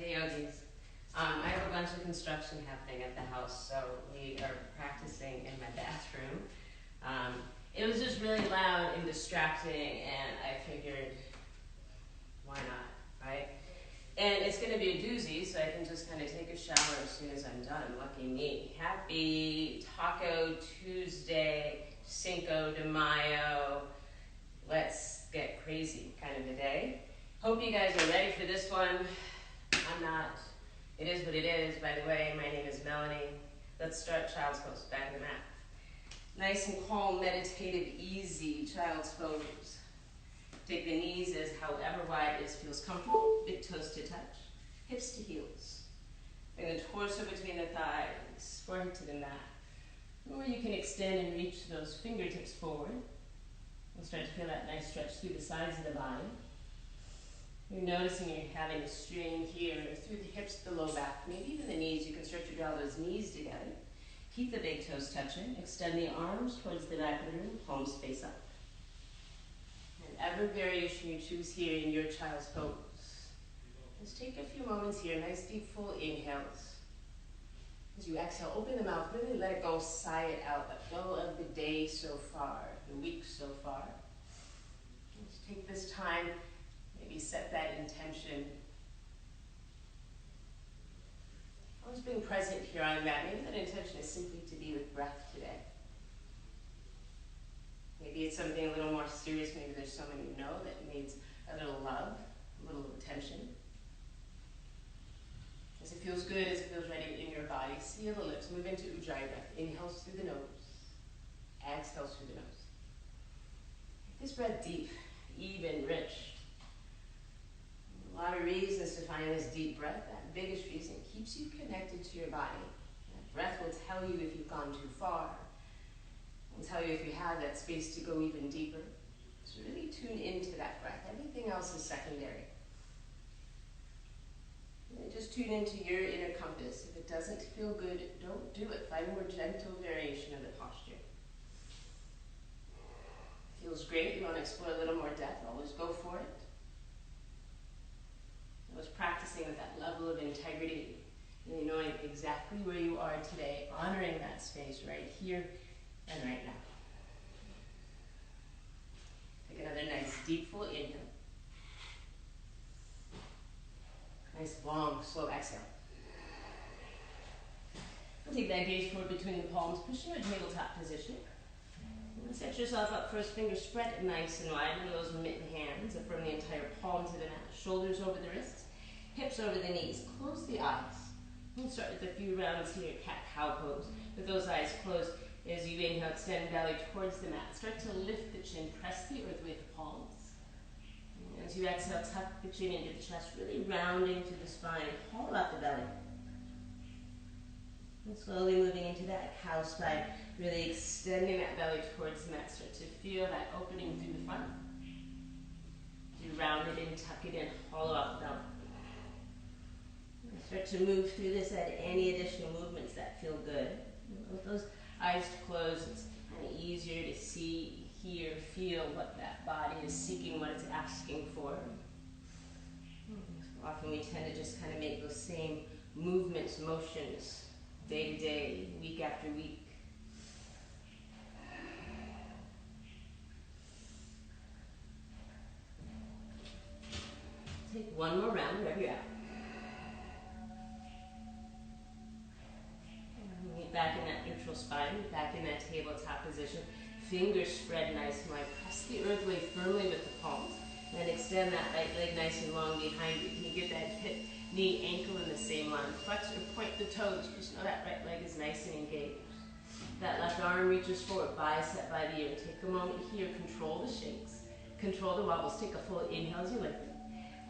Hey yogis. I have a bunch of construction happening at the house, so we are practicing in my bathroom. It was just really loud and distracting, and I figured, why not, right? And it's going to be a doozy, so I can just kind of take a shower as soon as I'm done. Lucky me. Happy Taco Tuesday, Cinco de Mayo. Let's get crazy kind of a day. Hope you guys are ready for this one. I'm not. It is what it is. By the way, my name is Melanie. Let's start child's pose, back in the mat. Nice and calm, meditative, easy child's pose. Take the knees as however wide it feels comfortable. Big toes to touch, hips to heels. Bring the torso between the thighs, forehead to the mat. Or you can extend and reach those fingertips forward. You'll start to feel that nice stretch through the sides of the body. You're noticing you're having a strain here through the hips, the low back, maybe even the knees. You can start to draw those knees together. Keep the big toes touching. Extend the arms towards the back of the room, palms face up. Whatever variation you choose here in your child's pose. Just take a few moments here, nice deep full inhales. As you exhale, open the mouth, really let it go, sigh it out. Let go of the day so far, the week so far. Just take this time. Maybe set that intention. Always being present here on the mat. Maybe that intention is simply to be with breath today. Maybe it's something a little more serious. Maybe there's someone you know that needs a little love, a little attention. As it feels good, as it feels ready in your body, seal the lips. Move into Ujjayi breath. Inhales through the nose. Exhales through the nose. Take this breath deep, even, rich. A lot of reasons to find this deep breath. That biggest reason keeps you connected to your body. That breath will tell you if you've gone too far. It will tell you if you have that space to go even deeper. So really tune into that breath. Everything else is secondary. Really just tune into your inner compass. If it doesn't feel good, don't do it. Find a more gentle variation of the posture. Feels great. You want to explore a little more depth. Always go for it. I was practicing with that level of integrity, really knowing exactly where you are today, honoring that space right here and right now. Take another nice deep full inhale. Nice long slow exhale. We'll take that gaze forward between the palms, pushing a tabletop position. Set yourself up, first finger spread nice and wide into those mitten hands. Affirm the entire palm to the mat. Shoulders over the wrists, hips over the knees. Close the eyes. We'll start with a few rounds here, cat-cow pose. With those eyes closed, as you inhale, extend belly towards the mat. Start to lift the chin, press the earth with the palms. And as you exhale, tuck the chin into the chest, really rounding to the spine. Hollow out the belly. And slowly moving into that cow spine, really extending that belly towards the mat. Start to feel that opening through the front. You round it in, tuck it in, hollow out the belly. And start to move through this, add any additional movements that feel good. With those eyes closed, it's kind of easier to see, hear, feel what that body is seeking, what it's asking for. Often we tend to just kind of make those same movements, motions, day to day, week after week. Take one more round wherever you're at. Get back in that neutral spine, back in that tabletop position. Fingers spread nice and wide. Press the earth away firmly with the palms. Then extend that right leg nice and long behind you. Can you get that hip, knee, ankle in the same line? Flex or point the toes. Just know that right leg is nice and engaged. That left arm reaches forward, bicep by the ear. Take a moment here. Control the shakes. Control the wobbles. Take a full inhale as you lift.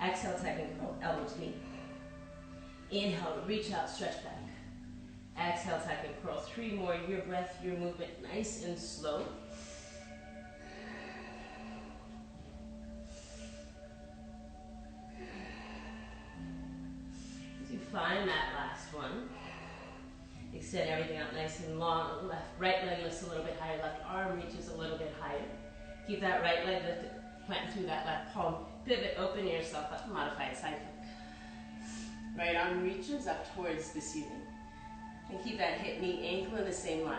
Exhale, tuck and curl, elbow to knee. Inhale, reach out, stretch back. Exhale, tuck and curl. 3 more. Your breath, your movement, nice and slow. As you find that last one, extend everything out nice and long. Right leg lifts a little bit higher. Left arm reaches a little bit higher. Keep that right leg lifted. Plant through that left palm. Pivot, open yourself up. Modified side flip. Right arm reaches up towards the ceiling. And keep that hip, knee, ankle in the same line.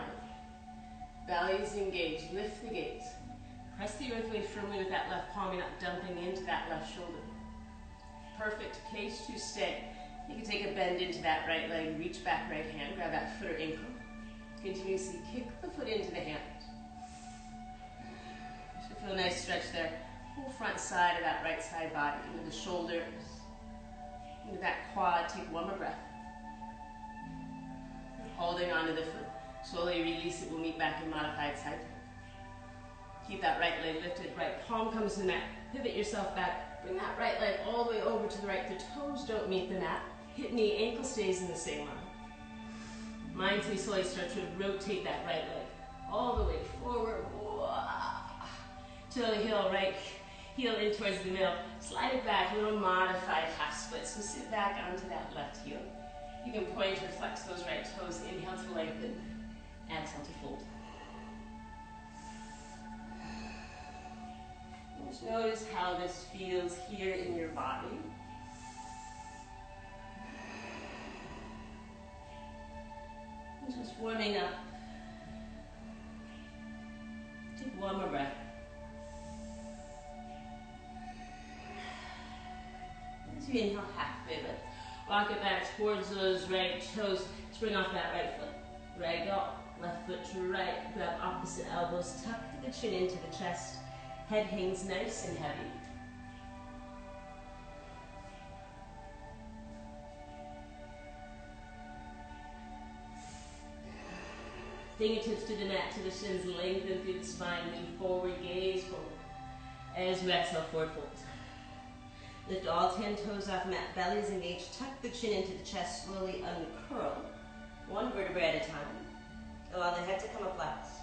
Belly is engaged. Lift the gaze. Press the earth weight firmly with that left palm. You're not dumping into that left shoulder. Perfect place to stay. You can take a bend into that right leg. Reach back right hand. Grab that foot or ankle. Continuously kick the foot into the hand. Should feel a nice stretch there. Whole front side of that right side body. Into the shoulders. Into that quad. Take one more breath. Holding onto the foot. Slowly release it. We'll meet back in modified side plank. Keep that right leg lifted. Right palm comes to the mat. Pivot yourself back. Bring that right leg all the way over to the right. The toes don't meet the mat. Hip, knee, ankle stays in the same line. Mindfully, slowly start to rotate that right leg all the way forward. To the heel, right heel in towards the middle. Slide it back. A little modified half split. So sit back onto that left heel. You can point or flex those right toes. Inhale to lengthen. Exhale to fold. Just notice how this feels here in your body. And just warming up. Take one more breath. As you inhale, halfway lift. Walk it back towards those right toes. Spring off that right foot. Ragdoll. Left foot to right. Grab opposite elbows. Tuck the chin into the chest. Head hangs nice and heavy. Fingertips to the mat, to the shins, lengthen through the spine, move forward, gaze forward. As you exhale, forward fold. Lift all 10 toes off mat, belly is engaged, tuck the chin into the chest, slowly uncurl, one vertebra at a time. Allow the head to come up last.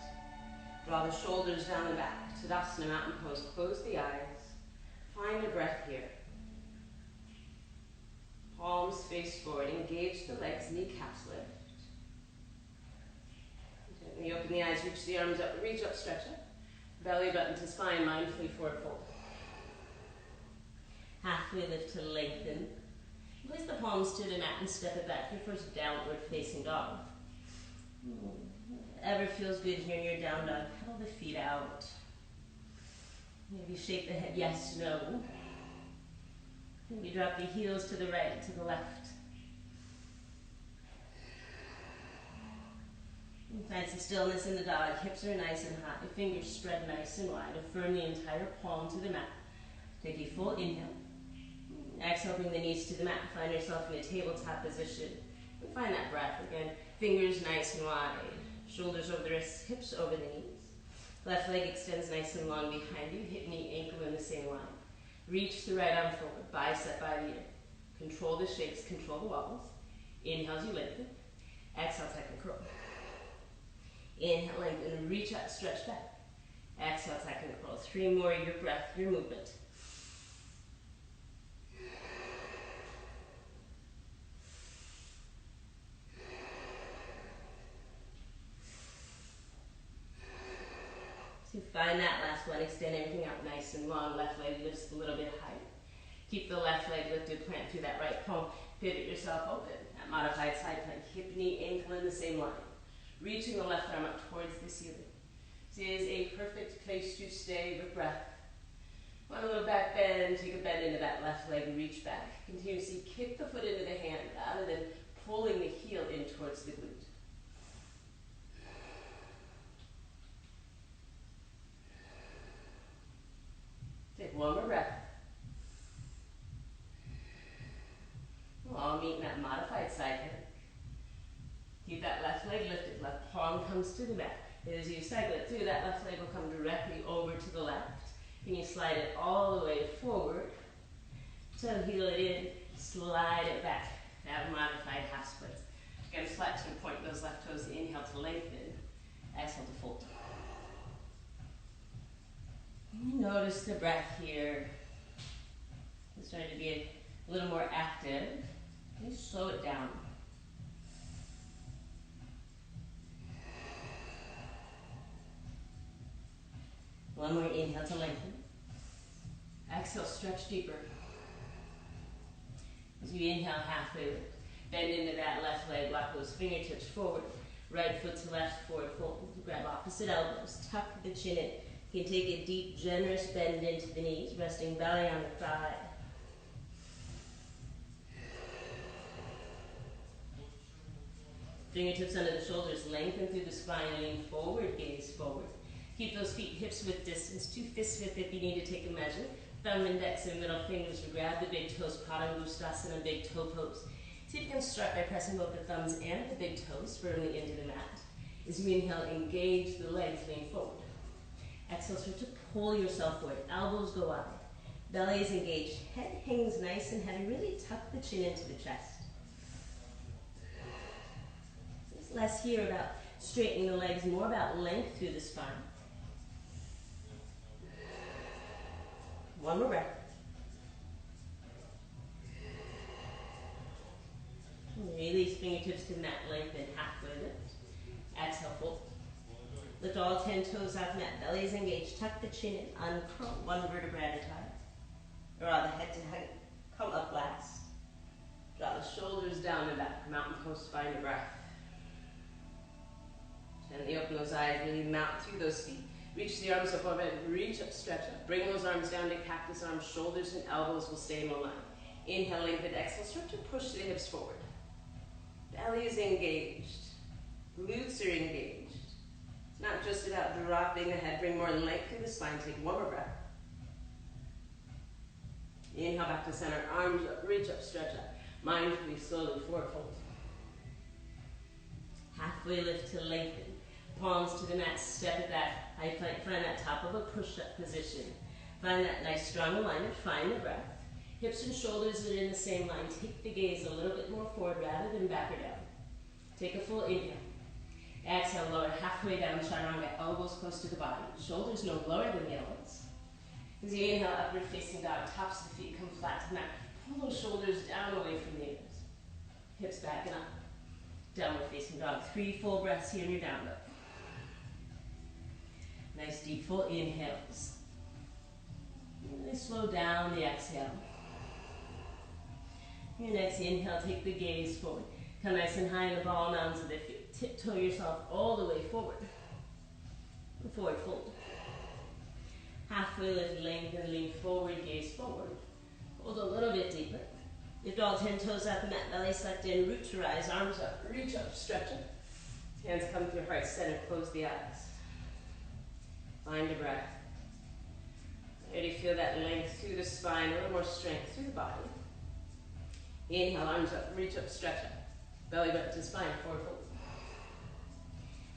Draw the shoulders down the back. Tadasana, mountain pose. Close the eyes. Find a breath here. Palms face forward. Engage the legs, kneecaps lift. When you open the eyes, reach the arms up. Reach up, stretch up. Belly button to spine, mindfully forward fold. Halfway lift to lengthen. Place the palms to the mat and step it back. Your first downward facing dog. Whatever feels good here in your down dog. Pedal the feet out. Maybe shake the head yes, no. Maybe drop the heels to the right, to the left. And find some stillness in the dog. Hips are nice and high. Your fingers spread nice and wide. Affirm the entire palm to the mat. Take a full inhale. Exhale, bring the knees to the mat. Find yourself in a tabletop position. And find that breath again. Fingers nice and wide. Shoulders over the wrists, hips over the knees. Left leg extends nice and long behind you. Hip, knee, ankle in the same line. Reach the right arm forward, bicep by the ear. Control the shakes, control the wobbles. Inhale as you lengthen. Exhale, second curl. Inhale, lengthen, reach out, stretch back. Exhale, second curl. 3 more, your breath, your movement. So find that last one, extend everything out nice and long. Left leg lifts a little bit higher. Keep the left leg lifted, plant through that right palm. Pivot yourself open. That modified side plank, hip, knee, ankle in the same line. Reaching the left arm up towards the ceiling. This is a perfect place to stay with breath. Want a little back bend, take a bend into that left leg, reach back. Continuously kick the foot into the hand rather than pulling the heel in towards the glute. Take one more breath. We'll all meet in that modified side plank. Keep that left leg lifted. Left palm comes to the mat. As you cycle it through, that left leg will come directly over to the left. And you slide it all the way forward. Toe heel it in, slide it back. That modified half split. Again, flex and point those left toes. Inhale to lengthen. Exhale to fold. Notice the breath here. It's starting to be a little more active. Just slow it down. One more inhale to lengthen. Exhale, stretch deeper. As you inhale, halfway lift. Bend into that left leg, walk those fingertips forward. Right foot to left, forward fold. Grab opposite elbows, tuck the chin in. You can take a deep, generous bend into the knees, resting belly on the thigh. Fingertips under the shoulders, lengthen through the spine, lean forward, gaze forward. Keep those feet hips width distance, 2 fists width if you need to take a measure. Thumb, index, and middle fingers, grab the big toes, Padangusthasana, big toe pose. See if you can start by pressing both the thumbs and the big toes firmly into the mat. As you inhale, engage the legs, lean forward. Exhale, start to pull yourself forward, elbows go wide. Belly is engaged, head hangs nice and heavy, really tuck the chin into the chest. It's less here about straightening the legs, more about length through the spine. One more breath. Release fingertips to the mat, lengthen, halfway lift. Exhale, fold. Lift all 10 toes off the mat, belly is engaged. Tuck the chin in, uncurl one vertebra at a time. Draw the head to hug, come up last. Draw the shoulders down and back, mountain pose, find a breath. Gently open those eyes, really mount through those feet. Reach the arms up overhead, reach up, stretch up. Bring those arms down to cactus arms, shoulders and elbows will stay in line. Inhale, lengthen, exhale, start to push the hips forward. Belly is engaged, glutes are engaged. It's not just about dropping the head, bring more length through the spine, take one more breath. Inhale back to center, arms up, reach up, stretch up. Mindfully, slowly, forward fold. Halfway lift to lengthen. Palms to the mat, step it back. High plank, find that top of a push-up position. Find that nice strong alignment, find the breath. Hips and shoulders are in the same line. Take the gaze a little bit more forward rather than back or down. Take a full inhale. Exhale, lower halfway down, chaturanga, elbows close to the body. Shoulders no lower than the elbows. As you inhale, upward facing dog, tops of the feet come flat to the mat. Pull those shoulders down away from the ears. Hips back and up. Downward facing dog. 3 full breaths here in your down dog. Nice deep full inhales. Really slow down the exhale. Your next inhale, take the gaze forward. Come nice and high in the ball mounds of the feet. Tiptoe yourself all the way forward. Forward fold. Halfway lift, lengthen, lean forward, gaze forward. Hold a little bit deeper. Lift all 10 toes out the mat, belly sucked in, root to rise, arms up, reach up, stretch up. Hands come through heart center, close the eyes. Find a breath. Ready to feel that length through the spine, a little more strength through the body. Inhale, arms up, reach up, stretch up. Belly button to spine, forward fold.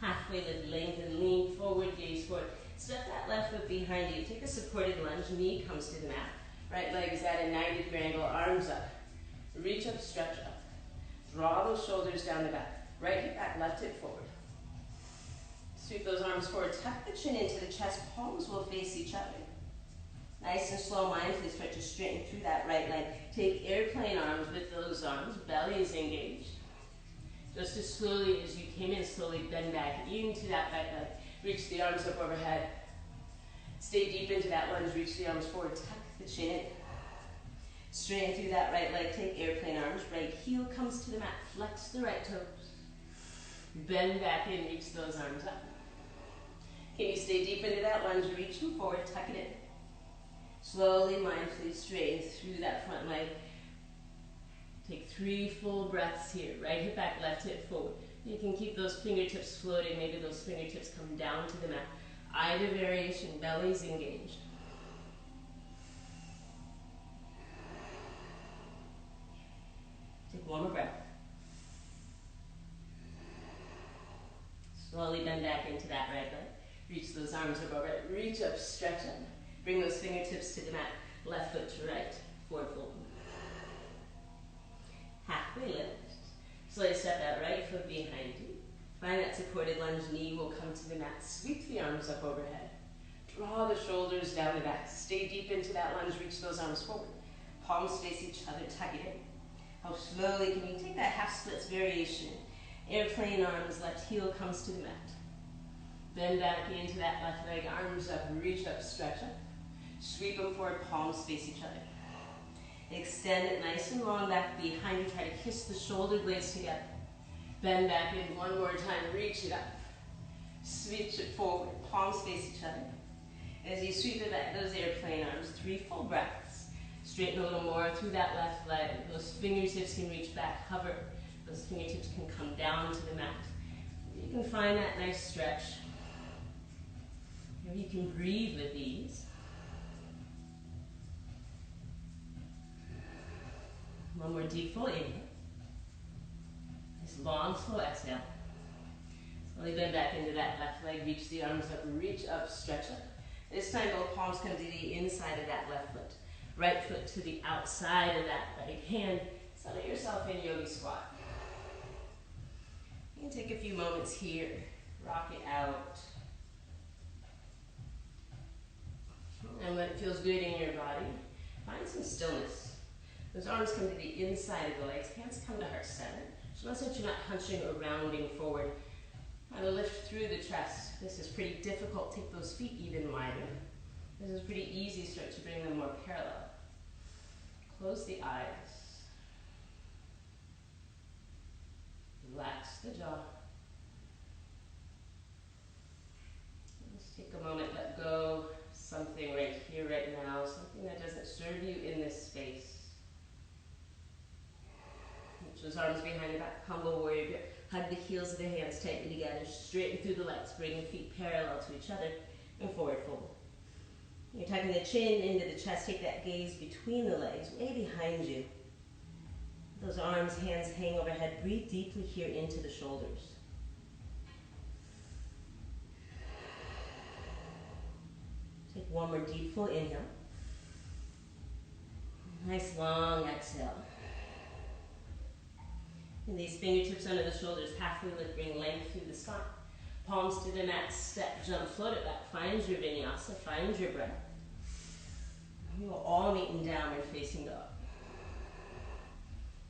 Halfway lift, lengthen, lean forward, gaze forward. Step that left foot behind you. Take a supported lunge, knee comes to the mat. Right leg is at a 90-degree angle, arms up. Reach up, stretch up. Draw those shoulders down the back. Right hip back, left hip forward. Sweep those arms forward, tuck the chin into the chest, palms will face each other. Nice and slow, mindfully start to straighten through that right leg. Take airplane arms with those arms, belly is engaged. Just as slowly as you came in, slowly bend back into that right leg. Reach the arms up overhead. Stay deep into that lunge, reach the arms forward, tuck the chin in. Straighten through that right leg, take airplane arms, right heel comes to the mat, flex the right toes. Bend back in, reach those arms up. Can you stay deep into that lunge, reach them forward, tuck it in. Slowly, mindfully straighten through that front leg. Take 3 full breaths here. Right hip back, left hip forward. You can keep those fingertips floating. Maybe those fingertips come down to the mat. Either variation, belly's engaged. Take 1 more breath. Slowly bend back into that right leg. Reach those arms up over it. Reach up, stretch up. Bring those fingertips to the mat. Left foot to right. Forward fold. Halfway lift. Slowly step that right foot behind you. Find that supported lunge. Knee will come to the mat. Sweep the arms up overhead. Draw the shoulders down the back. Stay deep into that lunge. Reach those arms forward. Palms face each other. Tuck it in. How slowly can you take that half splits variation? Airplane arms. Left heel comes to the mat. Bend back into that left leg. Arms up. Reach up. Stretch up. Sweep them forward. Palms face each other. Extend it nice and long back behind you. Try to kiss the shoulder blades together. Bend back in one more time. Reach it up. Switch it forward. Palms face each other. As you sweep it back, those airplane arms, 3 full breaths. Straighten a little more through that left leg. Those fingertips can reach back, hover. Those fingertips can come down to the mat. You can find that nice stretch. Maybe you can breathe with ease. One more deep full inhale. Nice long, slow exhale. Slowly bend back into that left leg. Reach the arms up, reach up, stretch up. This time both palms come to the inside of that left foot. Right foot to the outside of that right hand. Settle yourself in yogi squat. You can take a few moments here. Rock it out. And when it feels good in your body, find some stillness. Those arms come to the inside of the legs. Hands come to heart center. So notice that you're not hunching or rounding forward. Try to lift through the chest. This is pretty difficult. Take those feet even wider. This is pretty easy. Start to bring them more parallel. Close the eyes. Relax the jaw. Just take a moment, let go. Something right here, right now. Something that doesn't serve you in this space. Reach those arms behind your back. Humble warrior grip. Hug the heels of the hands tightly together. Straighten through the legs. Bring the feet parallel to each other. And forward fold. You're tucking the chin into the chest. Take that gaze between the legs, way behind you. Those arms, hands hang overhead. Breathe deeply here into the shoulders. Take one more deep full inhale. Nice long exhale. And these fingertips under the shoulders, halfway lift, bring length through the spine. Palms to the mat, step, jump, float it back. Find your vinyasa, find your breath. We will all meet in downward facing dog.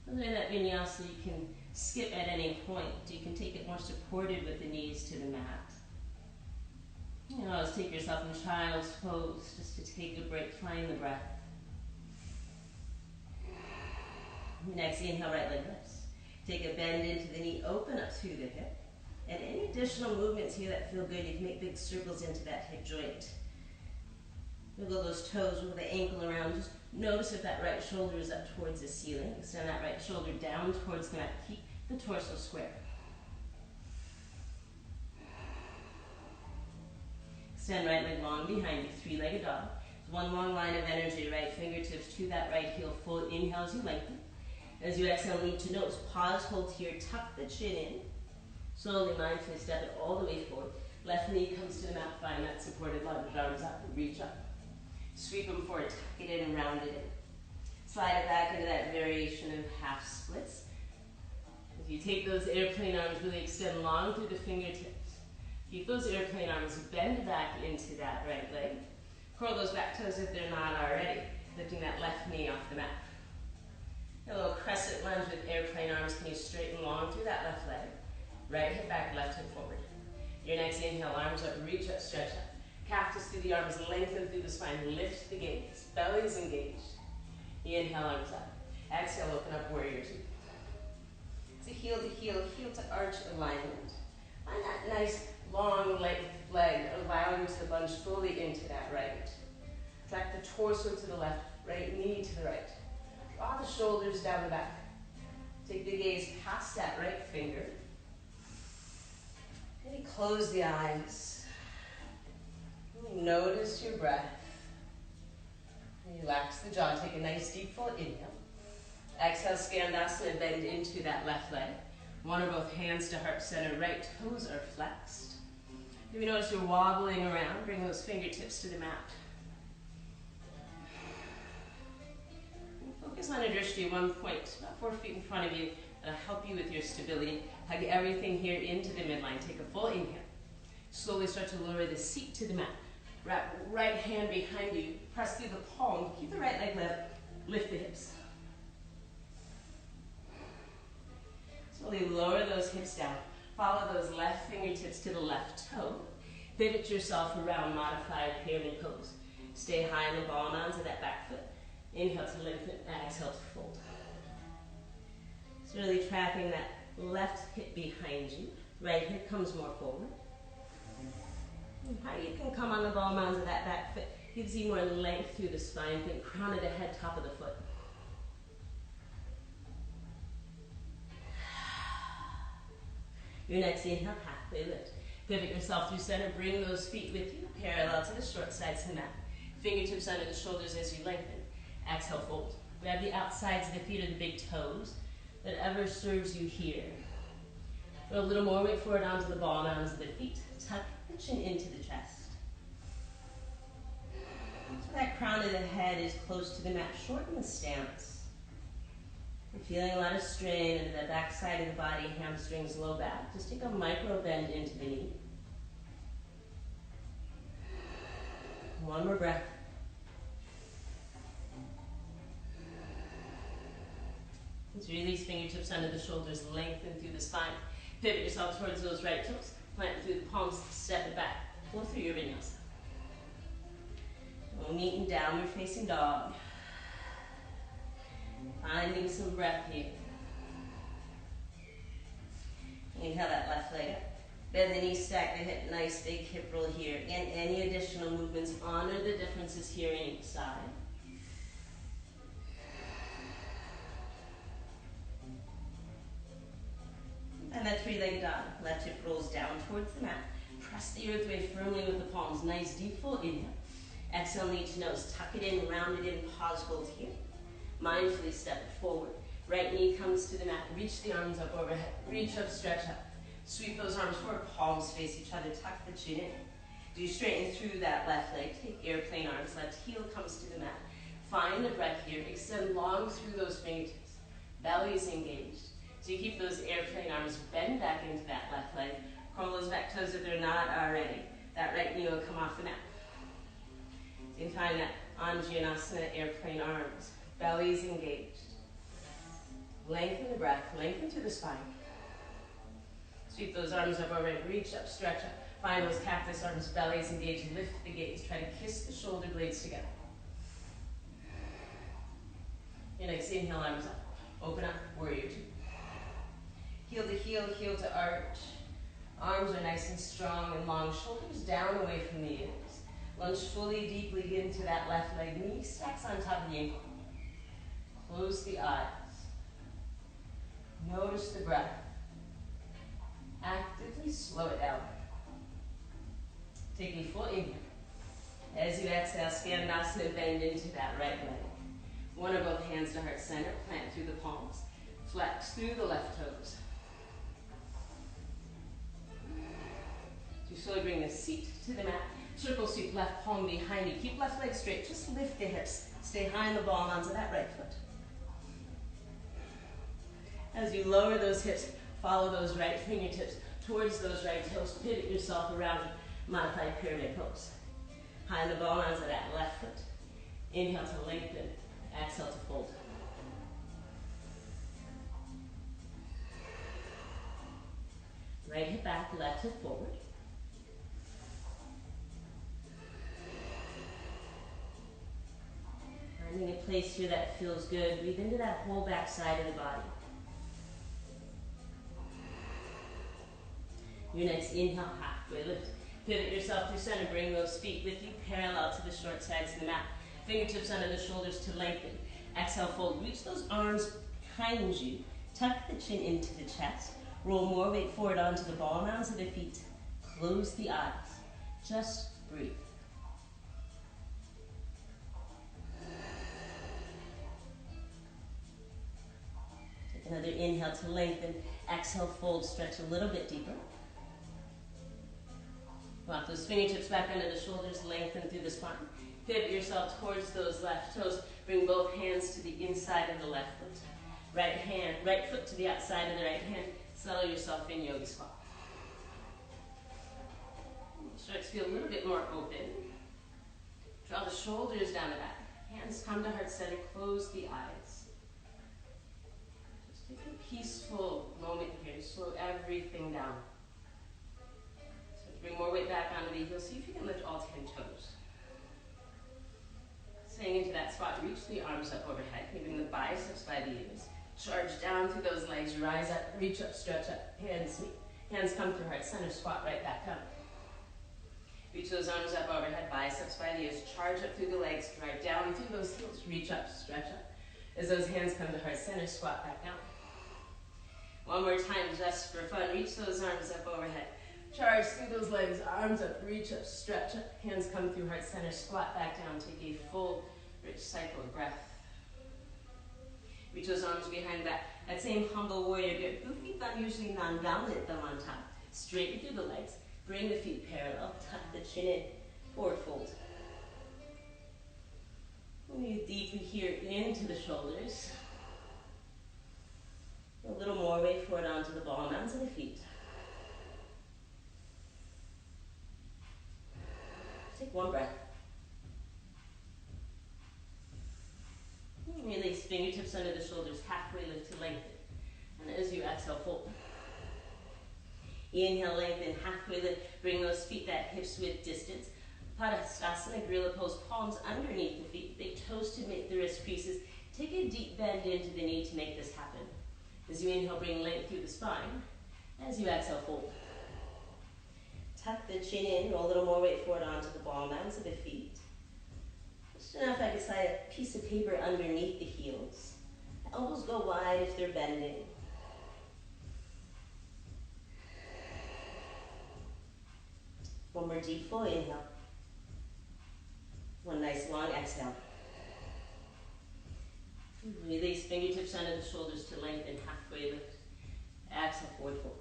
And in that vinyasa, you can skip at any point. You can take it more supported with the knees to the mat. You know, always take yourself in child's pose just to take a break, find the breath. Next, inhale, right leg lifts. Take a bend into the knee, open up through the hip. And any additional movements here that feel good, you can make big circles into that hip joint. Wiggle those toes, wiggle the ankle around. Just notice if that right shoulder is up towards the ceiling. Extend that right shoulder down towards the mat. Keep the torso square. Extend right leg long behind you, 3-legged dog. One long line of energy, right fingertips to that right heel. Full inhale as you lengthen. As you exhale, need to notice, pause, hold here, tuck the chin in. Slowly, mindfully step it all the way forward. Left knee comes to the mat, find that supported lunge, arms up, reach up. Sweep them forward, tuck it in and round it in. Slide it back into that variation of half splits. As you take those airplane arms, really extend long through the fingertips. Keep those airplane arms, bend back into that right leg. Curl those back toes if they're not already. Lifting that left knee off the mat. A little crescent lunge with airplane arms. Can you straighten long through that left leg? Right hip back, left hip forward. Your next inhale, arms up, reach up, stretch up. Cactus through the arms, lengthen through the spine, lift the gaze. Belly's engaged. Inhale, arms up. Exhale, open up, warrior two. It's a heel to heel, heel to arch alignment. Find that nice long length leg, allow you to lunge fully into that right. Track the torso to the left, right knee to the right. Draw the shoulders down the back. Take the gaze past that right finger. Maybe close the eyes. Notice your breath. Relax the jaw. Take a nice deep full inhale. Exhale, Skandasana, bend into that left leg. One or both hands to heart center. Right toes are flexed. Maybe notice you're wobbling around. Bring those fingertips to the mat. Focus on a drishti, one point, about 4 feet in front of you. That'll help you with your stability. Hug everything here into the midline. Take a full inhale. Slowly start to lower the seat to the mat. Wrap right hand behind you. Press through the palm. Keep the right leg left. Lift the hips. Slowly lower those hips down. Follow those left fingertips to the left toe. Pivot yourself around modified pyramid pose. Stay high in the ball mounds of that back foot. Inhale to lengthen, exhale to fold. So really trapping that left hip behind you. Right hip comes more forward. And how you can come on the ball mounds of that back foot. Gives you more length through the spine. Think crown of the head, top of the foot. Your next inhale, halfway lift. Pivot yourself through center. Bring those feet with you, parallel to the short sides of the mat. Fingertips under the shoulders as you lengthen. Exhale, fold. Grab the outsides of the feet or the big toes. Whatever serves you here. Go a little more weight forward onto the ball mounds of the feet. Tuck the chin into the chest. So that crown of the head is close to the mat. Shorten the stance. You're feeling a lot of strain into the back side of the body, hamstrings, low back. Just take a micro bend into the knee. One more breath. Let's release fingertips under the shoulders, lengthen through the spine. Pivot yourself towards those right toes. Plant through the palms, step it back. Pull through your vinyasa. We'll meet in downward facing dog. Finding some breath here. Inhale that left leg up. Bend the knees, stack the hip, nice big hip roll here. Again, any additional movements, honor the differences here in each side. And that three-legged dog. Left hip rolls down towards the mat. Press the earth away firmly with the palms. Nice deep full inhale. Exhale, knee to nose. Tuck it in, round it in, pause, hold here. Mindfully step it forward. Right knee comes to the mat. Reach the arms up overhead. Reach up, stretch up. Sweep those arms forward. Palms face each other. Tuck the chin in. Do straighten through that left leg. Take airplane arms. Left heel comes to the mat. Find the breath here. Extend long through those fingertips. Belly is engaged. So you keep those airplane arms, bend back into that left leg. Curl those back toes if they're not already. That right knee will come off the mat. So you can find that Anjaneyasana, airplane arms. Belly's engaged. Lengthen the breath, lengthen through the spine. Sweep those arms up overhead, reach up, stretch up. Find those cactus arms, belly's engaged, lift the gaze. Try to kiss the shoulder blades together. Your next inhale, arms up. Open up, warrior two. Heel to heel, heel to arch. Arms are nice and strong and long. Shoulders down away from the ears. Lunge fully, deeply into that left leg. Knee stacks on top of the ankle. Close the eyes. Notice the breath. Actively slow it down. Take a full inhale. As you exhale, Skandasana, bend into that right leg. One or both hands to heart center. Plant through the palms. Flex through the left toes. You slowly bring the seat to the mat. Circle sweep, left palm behind you. Keep left leg straight. Just lift the hips. Stay high in the ball mounds of that right foot. As you lower those hips, follow those right fingertips towards those right toes. Pivot yourself around modified pyramid pose. High in the ball mounds of that left foot. Inhale to lengthen. Exhale to fold. Right hip back, left hip forward. Finding a place here that feels good. Breathe into that whole back side of the body. Your next inhale, halfway lift. Pivot yourself through center. Bring those feet with you, parallel to the short sides of the mat. Fingertips under the shoulders to lengthen. Exhale, fold. Reach those arms behind you. Tuck the chin into the chest. Roll more weight forward onto the ball mounds of the feet. Close the eyes. Just breathe. Take another inhale to lengthen. Exhale, fold. Stretch a little bit deeper. Walk those fingertips back under the shoulders. Lengthen through the spine. Pivot yourself towards those left toes. Bring both hands to the inside of the left foot. Right foot to the outside of the right hand. Settle yourself in yogi squat. Start to feel a little bit more open. Draw the shoulders down the back. Hands come to heart center. Close the eyes. Just take a peaceful moment here to slow everything down. So bring more weight back onto the heels. See if you can lift all 10 toes. Staying into that squat, reach the arms up overhead. You bring the biceps by the ears. Charge down through those legs, rise up, reach up, stretch up, hands meet. Hands come through heart center, squat right back down. Reach those arms up overhead, biceps by the ears. Charge up through the legs, drive down through those heels, reach up, stretch up. As those hands come to heart center, squat back down. One more time, just for fun. Reach those arms up overhead. Charge through those legs, arms up, reach up, stretch up. Hands come through heart center, squat back down. Take a full, rich cycle of breath. Reach those arms behind back. That same humble warrior grip. Both feet unusually non-dominant, thumb on top. Straighten through the legs. Bring the feet parallel. Tuck the chin in. Forward fold. Breathe deeply here into the shoulders. A little more weight forward onto the ball mounds of the feet. Take one breath. Release fingertips under the shoulders, halfway lift to lengthen. And as you exhale, fold. Inhale, lengthen, halfway lift. Bring those feet, that hips width distance. Padasana, gorilla pose, palms underneath the feet. Big toes to make the wrist creases. Take a deep bend into the knee to make this happen. As you inhale, bring length through the spine. As you exhale, fold. Tuck the chin in, roll a little more weight forward onto the ball mounds of the feet. Just enough I can slide a piece of paper underneath the heels. Elbows go wide if they're bending. One more deep, full inhale. One nice long exhale. Release fingertips under the shoulders to lengthen, halfway lift. Exhale, forward fold.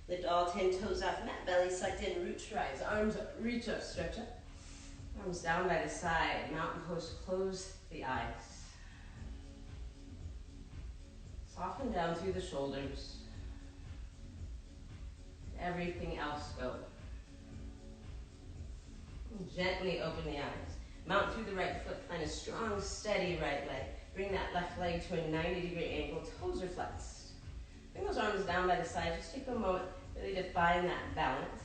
Lift all 10 toes off mat, belly sucked in, roots rise, arms up, reach up, stretch up. Arms down by the side, mountain pose, close the eyes. Soften down through the shoulders. Everything else go. Gently open the eyes. Mount through the right foot, find a strong, steady right leg. Bring that left leg to a 90-degree angle, toes are flexed. Bring those arms down by the side, just take a moment, really define that balance.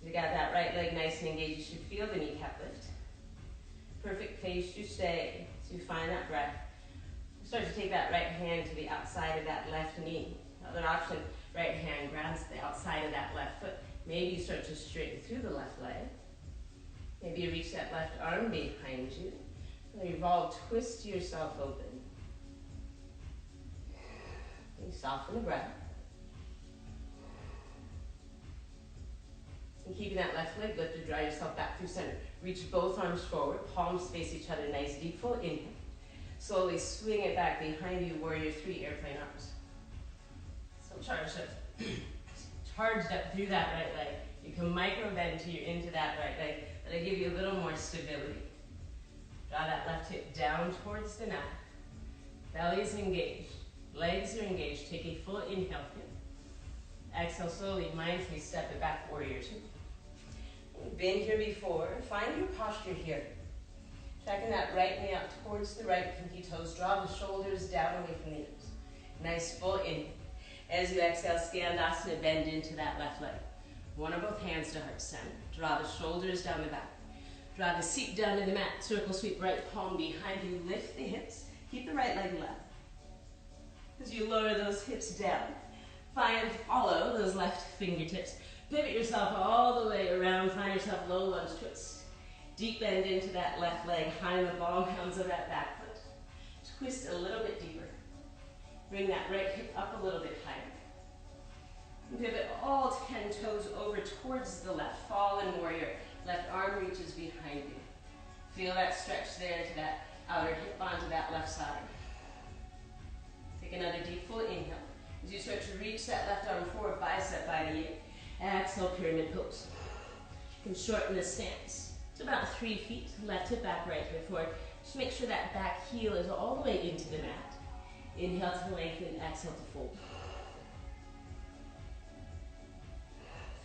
You got that right leg nice and engaged, you should feel the kneecap lift. Perfect pace to stay, so you find that breath. Start to take that right hand to the outside of that left knee. Another option, right hand grabs the outside of that left foot. Maybe you start to straighten through the left leg. Maybe you reach that left arm behind you. Revolve, twist yourself open. And soften the breath. And keeping that left leg lifted, draw yourself back through center. Reach both arms forward, palms face each other, nice deep full inhale. Slowly swing it back behind you, warrior three, airplane arms. So charged up through that right leg. You can micro bend into that right leg. That'll give you a little more stability. Draw that left hip down towards the mat. Belly is engaged. Legs are engaged. Take a full inhale here. Exhale slowly, mindfully step it back, warrior two. You've been here before. Find your posture here. Tracking that right knee out towards the right pinky toes. Draw the shoulders down away from the ears. Nice full inhale. As you exhale, Skandasana, bend into that left leg. One or both hands to heart center. Draw the shoulders down the back. Draw the seat down to the mat. Circle sweep, right palm behind you. Lift the hips. Keep the right leg left. As you lower those hips down, follow those left fingertips. Pivot yourself all the way around. Find yourself low lunge twist. Deep bend into that left leg. Find the ball mounds of that back foot. Twist a little bit deeper. Bring that right hip up a little bit higher. Pivot all 10 toes over towards the left. Fallen warrior. Left arm reaches behind you. Feel that stretch there to that outer hip onto that left side. Take another deep full inhale. As you start to reach that left arm forward, bicep by the ear. Exhale, pyramid pose. You can shorten the stance. It's about 3 feet. Left hip back, right hip forward. Just make sure that back heel is all the way into the mat. Inhale to lengthen, exhale to fold.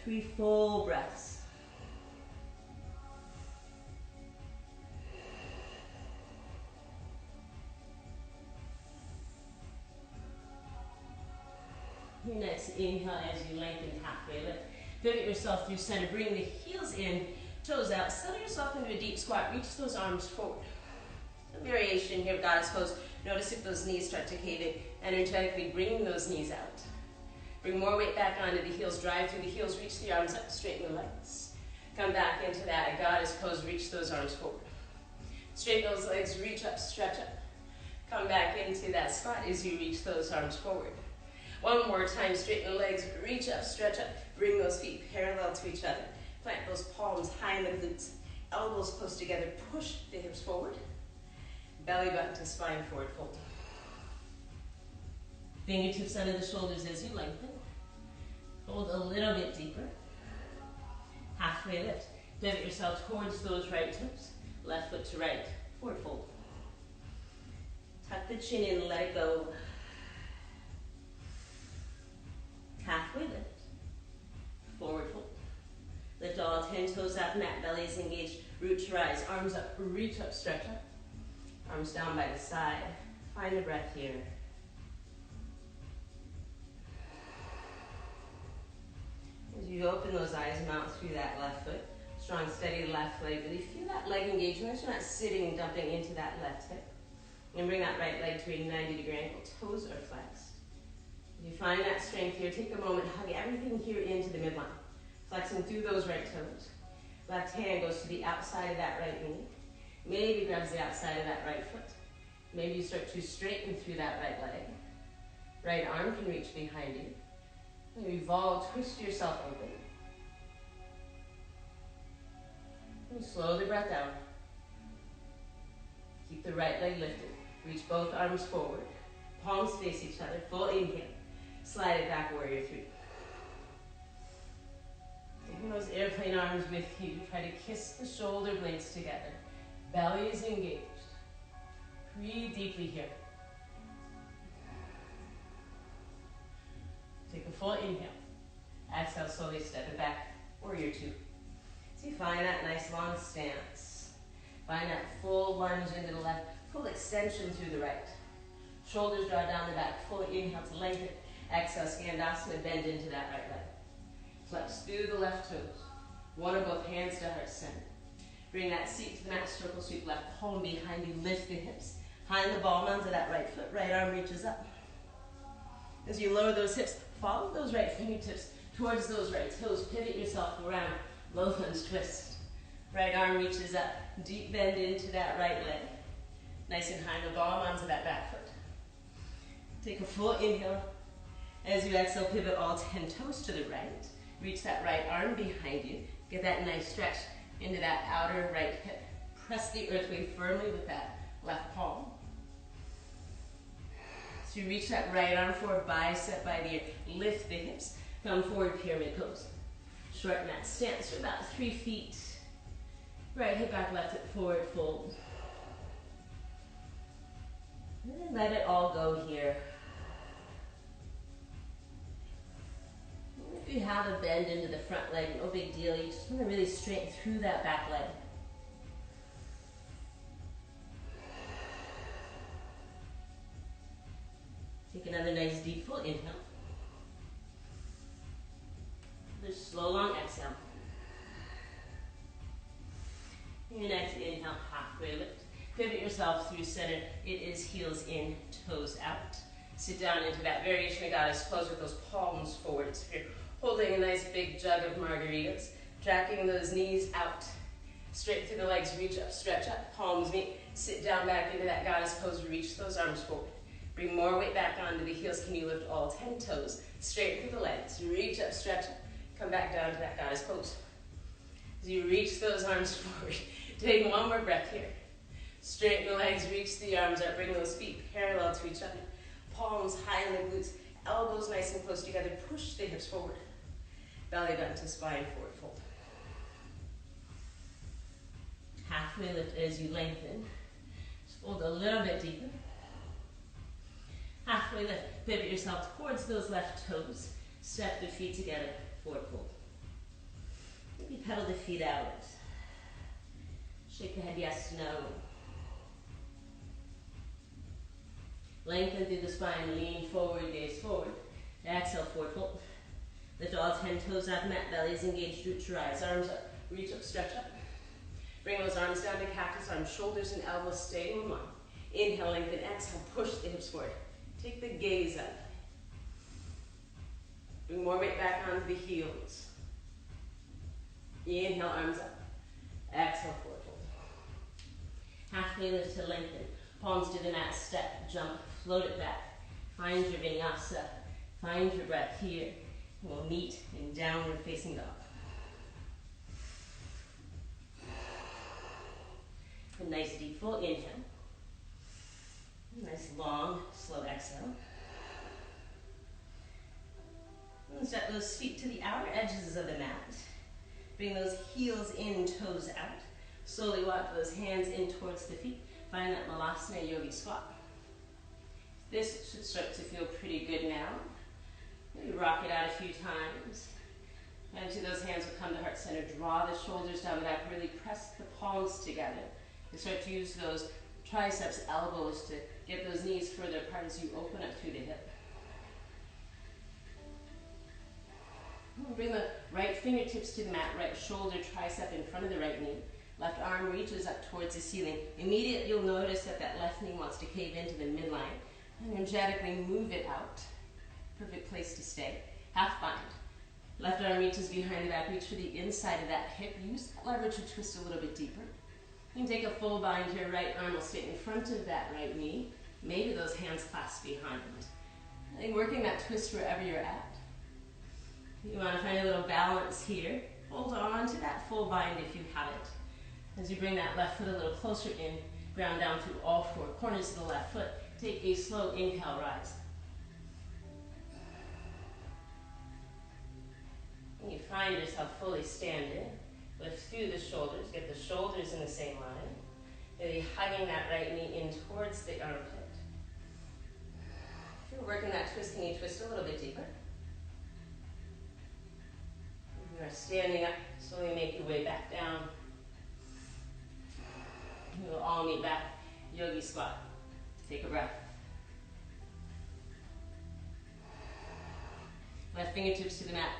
3 full breaths. Your next inhale as you lengthen halfway lift. Pivot yourself through center. Bring the heels in, toes out. Settle yourself into a deep squat. Reach those arms forward. Variation here, goddess pose. Notice if those knees start to cave in. Energetically bringing those knees out. Bring more weight back onto the heels. Drive through the heels. Reach the arms up. Straighten the legs. Come back into that goddess pose. Reach those arms forward. Straighten those legs. Reach up. Stretch up. Come back into that squat as you reach those arms forward. One more time. Straighten the legs. Reach up. Stretch up. Bring those feet parallel to each other. Plant those palms high in the glutes. Elbows close together. Push the hips forward. Belly button to spine forward fold. Fingertips under the shoulders as you lengthen. Hold a little bit deeper. Halfway lift. Pivot yourself towards those right toes. Left foot to right. Forward fold. Tuck the chin in, let it go. Halfway lift. Forward fold. Lift all 10 toes up, mat belly is engaged. Root to rise, arms up, reach up, stretch up. Arms down by the side. Find a breath here. As you open those eyes, mount through that left foot. Strong, steady left leg. Really feel that leg engagement. You're not sitting and dumping into that left hip. And bring that right leg to a 90-degree angle. Toes are flexed. If you find that strength here, take a moment, hug everything here into the midline. Flexing through those right toes. Left hand goes to the outside of that right knee. Maybe grabs the outside of that right foot. Maybe you start to straighten through that right leg. Right arm can reach behind you. Revolve, twist yourself open. And slow the breath out. Keep the right leg lifted. Reach both arms forward. Palms face each other. Full inhale. Slide it back, warrior three. Taking those airplane arms with you. Try to kiss the shoulder blades together. Belly is engaged. Breathe deeply here. Take a full inhale. Exhale, slowly step it back. Warrior two. So you find that nice long stance. Find that full lunge into the left. Full extension through the right. Shoulders draw down the back. Full inhale to lengthen. Exhale, Skandasana, bend into that right leg. Flex through the left toes. One or both hands to heart center. Bring that seat to the mat, circle sweep left palm behind you. Lift the hips. Behind the ball mounds of that right foot. Right arm reaches up. As you lower those hips, follow those right fingertips towards those right toes. Pivot yourself around. Low lunge twist. Right arm reaches up. Deep bend into that right leg. Nice and high in the ball mounds of that back foot. Take a full inhale. As you exhale, pivot all 10 toes to the right. Reach that right arm behind you. Get that nice stretch into that outer right hip. Press the earth weight firmly with that left palm. So you reach that right arm forward, bicep by the ear. Lift the hips. Come forward, pyramid pose. Shorten that stance for about 3 feet. Right hip back, left hip forward, fold. And let it all go here. If you have a bend into the front leg, no big deal. You just want to really straighten through that back leg. Take another nice deep full inhale. Another slow long exhale. Your next inhale, halfway lift. Pivot yourself through center. It is heels in, toes out. Sit down into that variation of goddess pose with those palms forward. It's here. Holding a nice big jug of margaritas, tracking those knees out, straight through the legs, reach up, stretch up, palms meet, sit down back into that goddess pose, reach those arms forward. Bring more weight back onto the heels. Can you lift all 10 toes, straight through the legs, reach up, stretch up, come back down to that goddess pose. As you reach those arms forward, take one more breath here. Straighten the legs, reach the arms up, bring those feet parallel to each other. Palms high in the glutes, elbows nice and close together, push the hips forward. Belly button to spine, forward fold. Halfway lift as you lengthen. Just fold a little bit deeper. Halfway lift. Pivot yourself towards those left toes. Step the feet together, forward fold. Maybe pedal the feet out. Shake the head yes, no. Lengthen through the spine, lean forward, gaze forward. Exhale, forward fold. Lift all 10 toes up, mat belly is engaged, root to rise. Arms up, reach up, stretch up. Bring those arms down to cactus arms, shoulders and elbows stay in line. Inhale, lengthen, exhale, push the hips forward. Take the gaze up. Bring more weight back onto the heels. Inhale, arms up. Exhale, forward fold. Halfway lift to lengthen. Palms to the mat, step, jump, float it back. Find your vinyasa. Find your breath here. We'll meet in downward facing dog. A nice deep full inhale. Nice long, slow exhale. And step those feet to the outer edges of the mat. Bring those heels in, toes out. Slowly walk those hands in towards the feet. Find that Malasana Yogi squat. This should start to feel pretty good now. Maybe rock it out a few times. Empty those hands will come to heart center. Draw the shoulders down the back. Really press the palms together. And start to use those triceps, elbows to get those knees further apart as you open up through the hip. Bring the right fingertips to the mat, right shoulder, tricep in front of the right knee. Left arm reaches up towards the ceiling. Immediately you'll notice that that left knee wants to cave into the midline. Energetically move it out. Perfect place to stay. Half bind. Left arm reaches behind the back, reach for the inside of that hip. Use that leverage to twist a little bit deeper. You can take a full bind here. Right arm will stay in front of that right knee. Maybe those hands clasp behind. I think working that twist wherever you're at. You want to find a little balance here. Hold on to that full bind if you have it. As you bring that left foot a little closer in, ground down through all four corners of the left foot. Take a slow inhale, rise. And you find yourself fully standing. Lift through the shoulders, get the shoulders in the same line. Maybe hugging that right knee in towards the armpit. If you're working that twist, can you twist a little bit deeper? You are standing up, slowly make your way back down. We will all meet back, yogi squat. Take a breath. Left fingertips to the mat,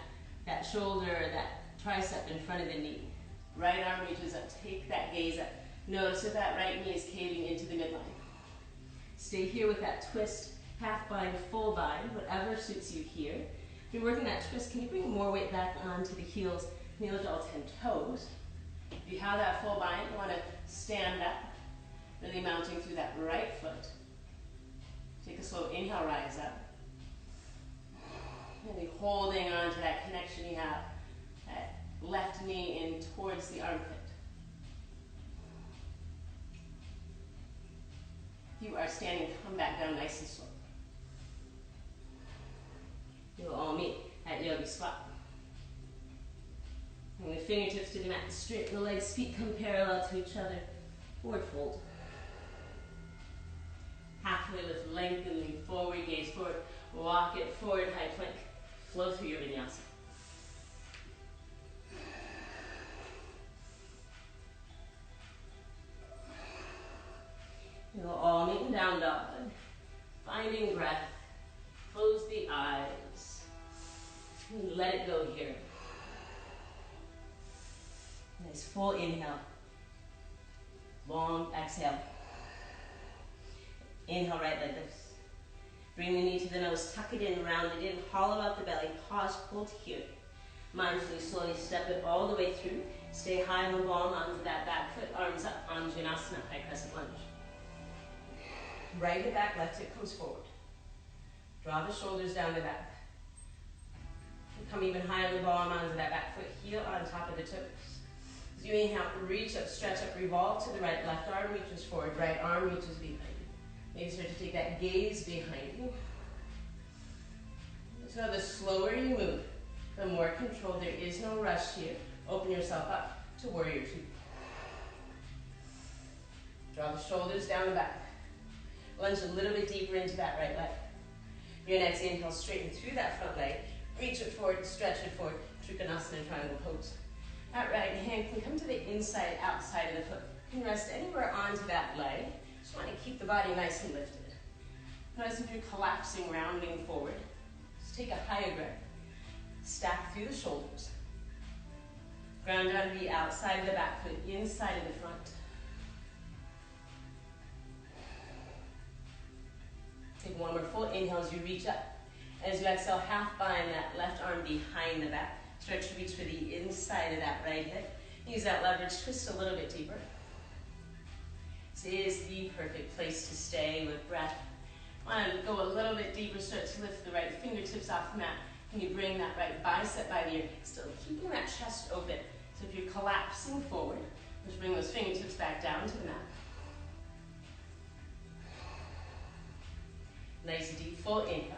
that shoulder or that tricep in front of the knee. Right arm reaches up, take that gaze up. Notice that that right knee is caving into the midline. Stay here with that twist, half bind, full bind, whatever suits you here. If you're working that twist, can you bring more weight back onto the heels, kneel to all 10 toes? If you have that full bind, you want to stand up, really mounting through that right foot. Take a slow inhale, rise up. Really holding on to that connection you have, that left knee in towards the armpit. If you are standing, come back down nice and slow. You will all meet at yogi squat. Bring the fingertips to the mat, straighten the legs, feet come parallel to each other. Forward fold. Halfway lift, lengthen, lean forward, gaze forward. Walk it forward, high plank. Flow through your vinyasa. You will all meet in down dog. Finding breath. Close the eyes. And let it go here. Nice full inhale. Long exhale. Inhale, right leg lifts. Bring the knee to the nose, tuck it in, round it in, hollow out the belly, pause, hold here. Mindfully, slowly step it all the way through. Stay high on the ball, onto that back foot, arms up, Anjanasana, high crescent lunge. Right hip back, left hip comes forward. Draw the shoulders down the back. Come even higher on the ball, onto that back foot, heel on top of the toes. As you inhale, reach up, stretch up, revolve to the right, left arm reaches forward, right arm reaches behind you. Maybe start to take that gaze behind you. So the slower you move, the more control. There is no rush here. Open yourself up to warrior two. Draw the shoulders down the back. Lunge a little bit deeper into that right leg. Your next inhale, straighten through that front leg. Reach it forward, stretch it forward. Trikonasana, triangle pose. That right hand can come to the inside, outside of the foot. You can rest anywhere onto that leg. Just want to keep the body nice and lifted. Notice if you're collapsing, rounding forward. Just take a higher breath. Stack through the shoulders. Ground down to the outside of the back foot, inside of the front. Take one more full inhale as you reach up. As you exhale, half bind that left arm behind the back. Start to reach for the inside of that right hip. Use that leverage, twist a little bit deeper. This is the perfect place to stay with breath. Want to go a little bit deeper, start to lift the right fingertips off the mat. Can you bring that right bicep by the ear, still keeping that chest open. So if you're collapsing forward, just bring those fingertips back down to the mat. Nice deep full inhale.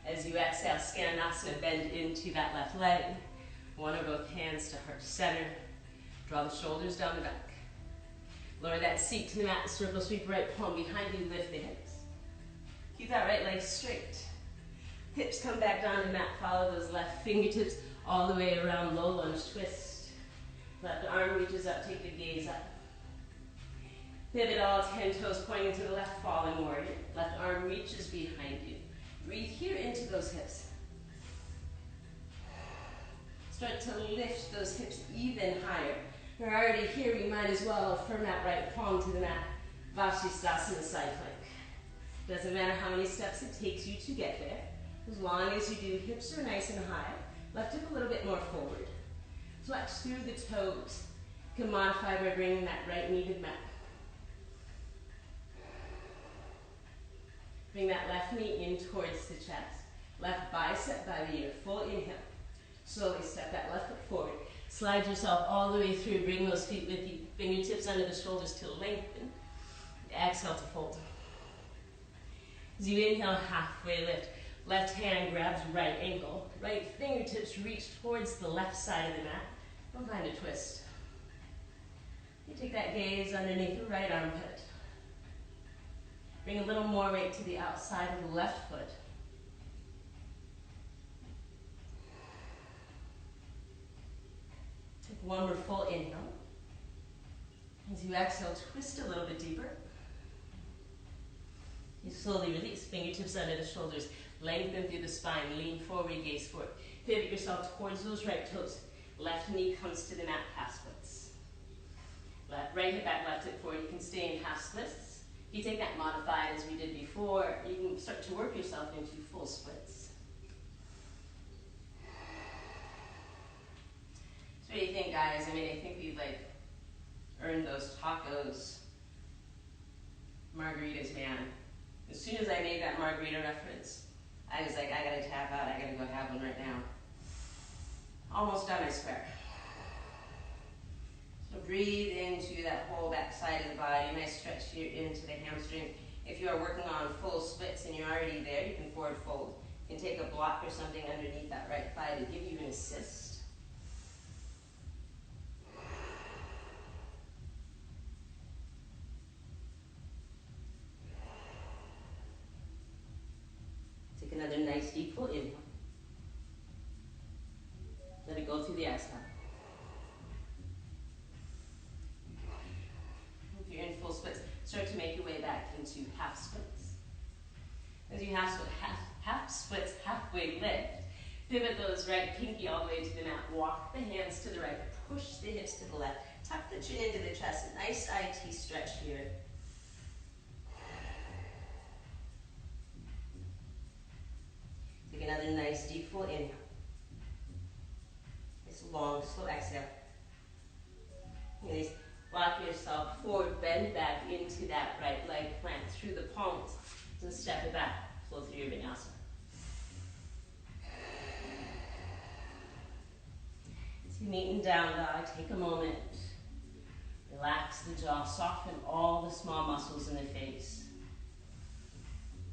As you exhale, Skanasana, bend into that left leg. One or both hands to heart center. Draw the shoulders down the back. Lower that seat to the mat, circle sweep right palm behind you, lift the hips. Keep that right leg straight. Hips come back down to the mat, follow those left fingertips all the way around, low lunge twist. Left arm reaches up, take the gaze up. Pivot all 10 toes pointing to the left, falling warrior. Left arm reaches behind you. Breathe here into those hips. Start to lift those hips even higher. You're already here, you might as well affirm that right palm to the mat. Vashisthasana side plank. Doesn't matter how many steps it takes you to get there. As long as you do, hips are nice and high. Left hip a little bit more forward. Flex through the toes. You can modify by bringing that right knee to the mat. Bring that left knee in towards the chest. Left bicep by the ear. Full inhale. Slowly step that left foot forward. Slide yourself all the way through. Bring those feet with you. Fingertips under the shoulders to lengthen. Exhale to fold. As you inhale, halfway lift. Left hand grabs right ankle. Right fingertips reach towards the left side of the mat. Don't find a twist. You take that gaze underneath the right armpit. Bring a little more weight to the outside of the left foot. Take one more full inhale. As you exhale, twist a little bit deeper. You slowly release, fingertips under the shoulders. Lengthen through the spine, lean forward, gaze forward. Pivot yourself towards those right toes. Left knee comes to the mat, half splits. Right hip back, left hip forward. You can stay in half splits. You take that modified as we did before, you can start to work yourself into full splits. So what do you think, guys? I mean, I think we've earned those tacos, margaritas, man. As soon as I made that margarita reference, I was like, I gotta tap out, I gotta go have one right now. Almost done, I swear. So breathe into that whole back side of the body. Nice stretch here into the hamstring. If you are working on full splits and you're already there, you can forward fold. You can take a block or something underneath that right thigh to give you an assist. Take another nice deep full inhale. Let it go through the exhale. If you're in full splits, start to make your way back into half splits. As you half splits, halfway lift. Pivot those right pinky all the way to the mat. Walk the hands to the right. Push the hips to the left. Tuck the chin into the chest. Nice IT stretch here. Take another nice deep full inhale. Nice long, slow exhale. Nice. Walk yourself forward, bend back into that right leg, plant through the palms. So step it back, flow through your vinyasa. As you meet in down dog, take a moment. Relax the jaw, soften all the small muscles in the face.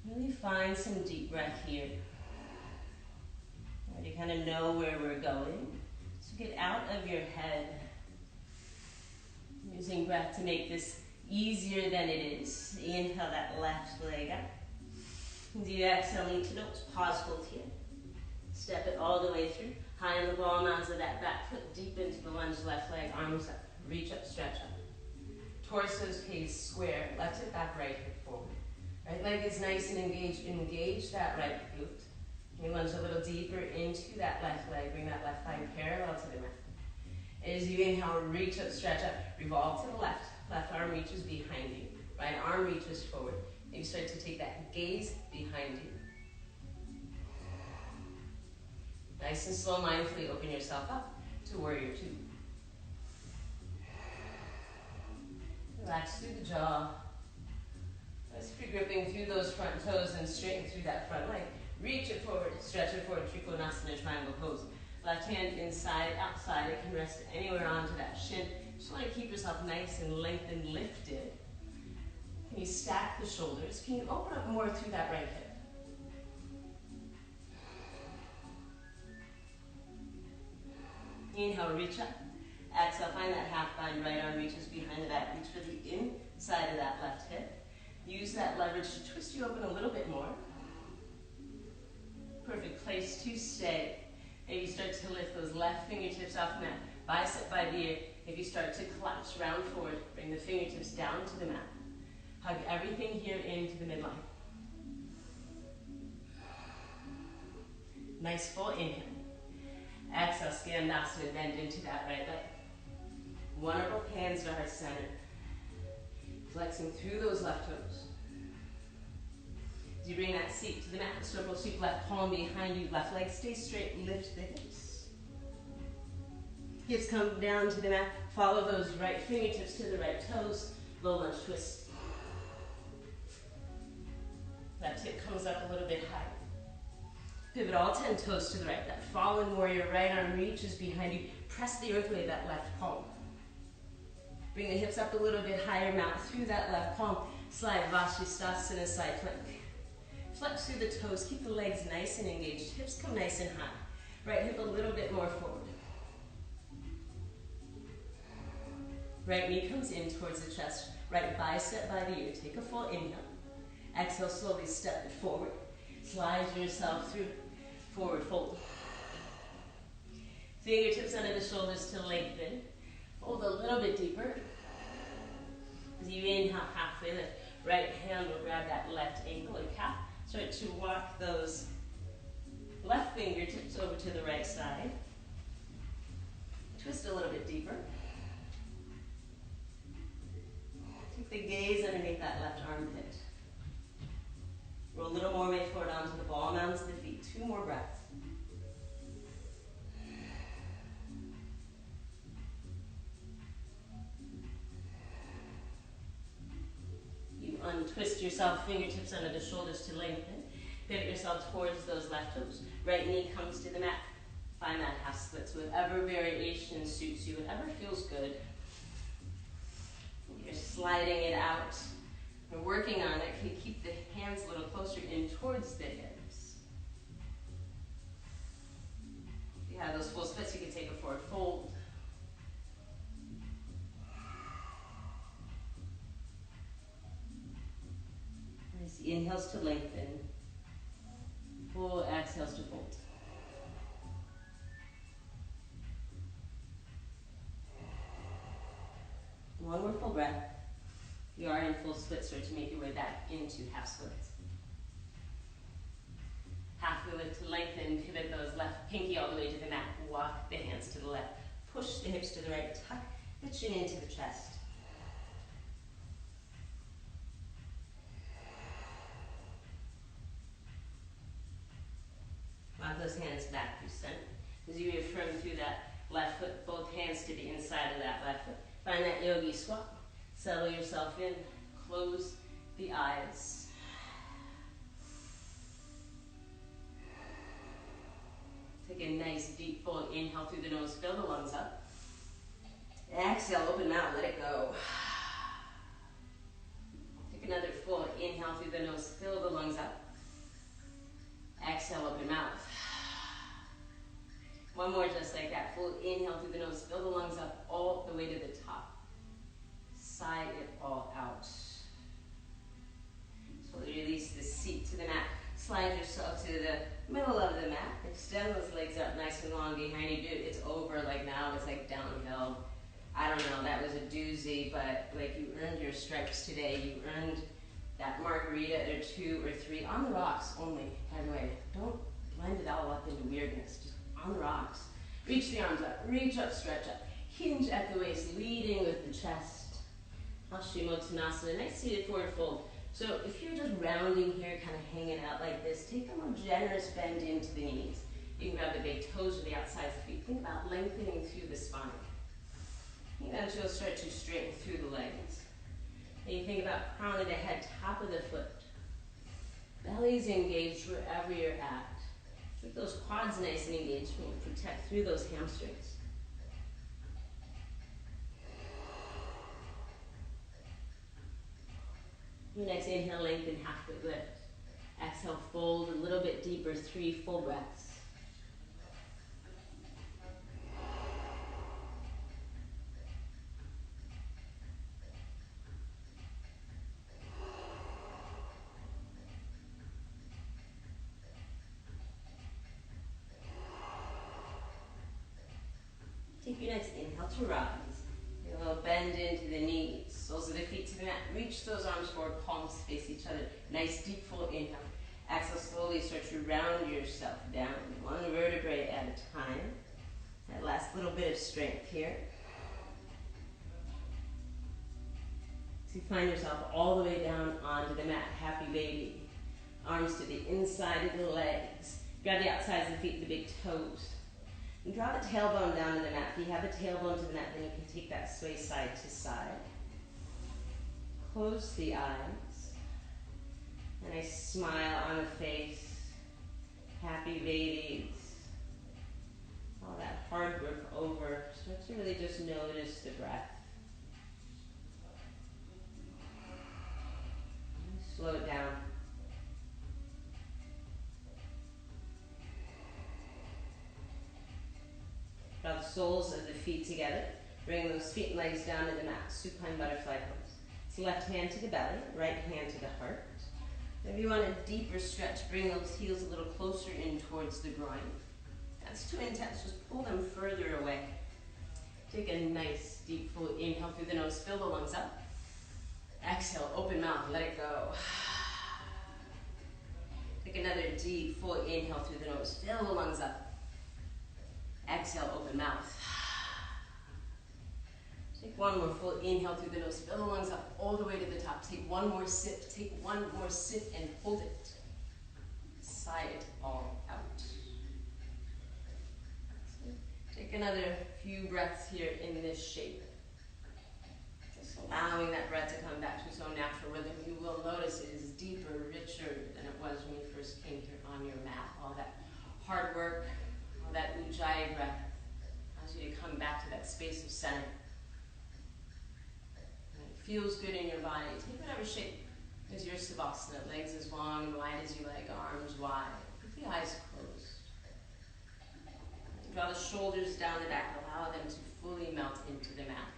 Really find some deep breath here. You kind of know where we're going. So get out of your head. Using breath to make this easier than it is. Inhale that left leg up. As you exhale, lean to nose, pause, hold here. Step it all the way through. High on the ball mounds of that back foot, deep into the lunge, left leg, arms up. Reach up, stretch up. Torso stays square, left hip back, right hip forward. Right leg is nice and engaged. Engage that right glute. You lunge a little deeper into that left leg. Bring that left thigh parallel to the mat. As you inhale, reach up, stretch up, revolve to the left. Left arm reaches behind you. Right arm reaches forward. Maybe start to take that gaze behind you. Nice and slow, mindfully open yourself up to warrior two. Relax through the jaw. Nice free gripping through those front toes and straighten through that front leg. Reach it forward, stretch it forward, Trikonasana triangle pose. Left hand inside, outside. It can rest anywhere onto that shin. Just want to keep yourself nice and lengthened, lifted. Can you stack the shoulders? Can you open up more through that right hip? Inhale, reach up. Exhale, find that half bind. Right arm reaches behind the back. Reach for the inside of that left hip. Use that leverage to twist you open a little bit more. Perfect place to stay. Maybe start to lift those left fingertips off the mat. Bicep by the ear. If you start to collapse, round forward, bring the fingertips down to the mat. Hug everything here into the midline. Nice full inhale. Exhale, Skandasana, bend into that right leg. One or both hands to heart center. Flexing through those left toes. As you bring that seat to the mat, circle sweep, left palm behind you, left leg stays straight, lift the hips. Hips come down to the mat, follow those right fingertips to the right toes, low lunge twist. That tip comes up a little bit higher. Pivot all 10 toes to the right. That fallen warrior right arm reaches behind you. Press the earth away, that left palm. Bring the hips up a little bit higher, mount through that left palm. Slide Vashisthasana, side plank. Flex through the toes, keep the legs nice and engaged. Hips come nice and high. Right hip a little bit more forward. Right knee comes in towards the chest. Right bicep by the ear. Take a full inhale. Exhale, slowly step it forward. Slide yourself through. Forward fold. Fingertips under the shoulders to lengthen. Fold a little bit deeper. As you inhale, halfway lift. Right hand will grab that left ankle and calf. Start to walk those left fingertips over to the right side. Twist a little bit deeper. Take the gaze underneath that left armpit. Roll a little more weight forward onto the ball mounds of the feet. 2 more breaths. You untwist yourself, fingertips under the shoulders to lengthen. Pivot yourself towards those left toes. Right knee comes to the mat. Find that half split. So whatever variation suits you, whatever feels good. You're sliding it out. We're working on it. Can you keep the hands a little closer in towards the hips? If you have those full splits, you can take a forward fold. Nice inhales to lengthen. Full exhales to fold. One more full breath. If you are in full split, start to make your way back into half splits. Halfway lift to lengthen, pivot those left pinky all the way to the mat. Walk the hands to the left. Push the hips to the right. Tuck the chin into the chest. Walk those hands back through center. As you reaffirm through that left foot, both hands to the inside of that left foot. Find that yogi squat. Settle yourself in. Close the eyes. Take a nice deep full inhale through the nose. Fill the lungs up. Exhale, open mouth, let it go. Take another full inhale through the nose. Fill the lungs up. Exhale, open mouth. One more just like that. Full inhale through the nose. Fill the lungs up all the way to the top. Sigh it all out. Slowly release the seat to the mat. Slide yourself to the middle of the mat. Extend those legs up nice and long behind you. Dude, it's over. Like now it's like downhill. I don't know, that was a doozy, but like you earned your stripes today. You earned that margarita or 2 or 3 on the rocks only, by the way. Don't blend it all up into weirdness. Just on the rocks. Reach the arms up. Reach up, stretch up. hinge at the waist, leading with the chest. Paschimottanasana, nice seated forward fold. So if you're just rounding here, kind of hanging out like this, take a more generous bend into the knees. You can grab the big toes or the outside of the feet. Think about lengthening through the spine. Eventually you'll start to straighten through the legs. And you think about crown of the head, top of the foot. Belly's engaged wherever you're at. Keep those quads nice and engaged and protect through those hamstrings. Your next inhale, lengthen, halfway lift. Exhale, fold a little bit deeper, 3 full breaths. Take your next inhale to rise. A little bend into the knees. Soles of the feet to the mat. Reach those arms forward, palms face each other. Nice deep full inhale. Exhale, slowly start to round yourself down, one vertebrae at a time. That last little bit of strength here. So you find yourself all the way down onto the mat. Happy baby. Arms to the inside of the legs. Grab the outsides of the feet, the big toes. And draw the tailbone down to the mat. If you have the tailbone to the mat, then you can take that sway side to side. Close the eyes. And a smile on the face. Happy babies. All that hard work over. Start to really just notice the breath. Slow it down. Draw the soles of the feet together. Bring those feet and legs down to the mat. Supine butterfly pose. So left hand to the belly, right hand to the heart. If you want a deeper stretch, bring those heels a little closer in towards the groin. That's too intense, just pull them further away. Take a nice deep full inhale through the nose, fill the lungs up. Exhale, open mouth, let it go. Take another deep full inhale through the nose, fill the lungs up. Exhale, open mouth. Take one more full inhale through the nose, fill the lungs up all the way to the top. Take one more sip, and hold it. Sigh it all out. Take another few breaths here in this shape. Just allowing that breath to come back to its own natural rhythm. You will notice it is deeper, richer than it was when you first came here on your mat. All that hard work, all that ujjayi breath allows you to come back to that space of center. And it feels good in your body. Take whatever shape is your savasana. Legs as long and wide as you like, arms wide. Keep the eyes closed. Draw the shoulders down the back, allow them to fully melt into the mat.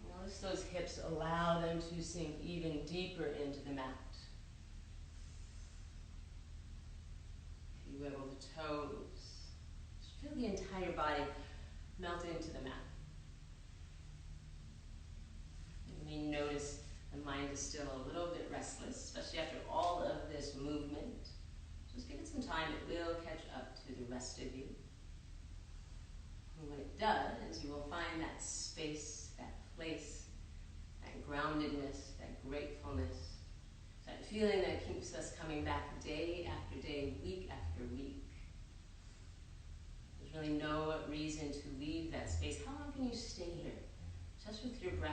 Notice those hips, allow them to sink even deeper into the mat. You wiggle the toes. Just feel the entire body melt into the mat. You may notice the mind is still a little bit restless, especially after all of this movement. Just give it some time, it will catch up to the rest of you. And when it does, you will find that space, that place, that groundedness, that gratefulness, that feeling that keeps us coming back day after day, week after week. There's really no reason to leave that space. How long can you stay here? Just with your breath.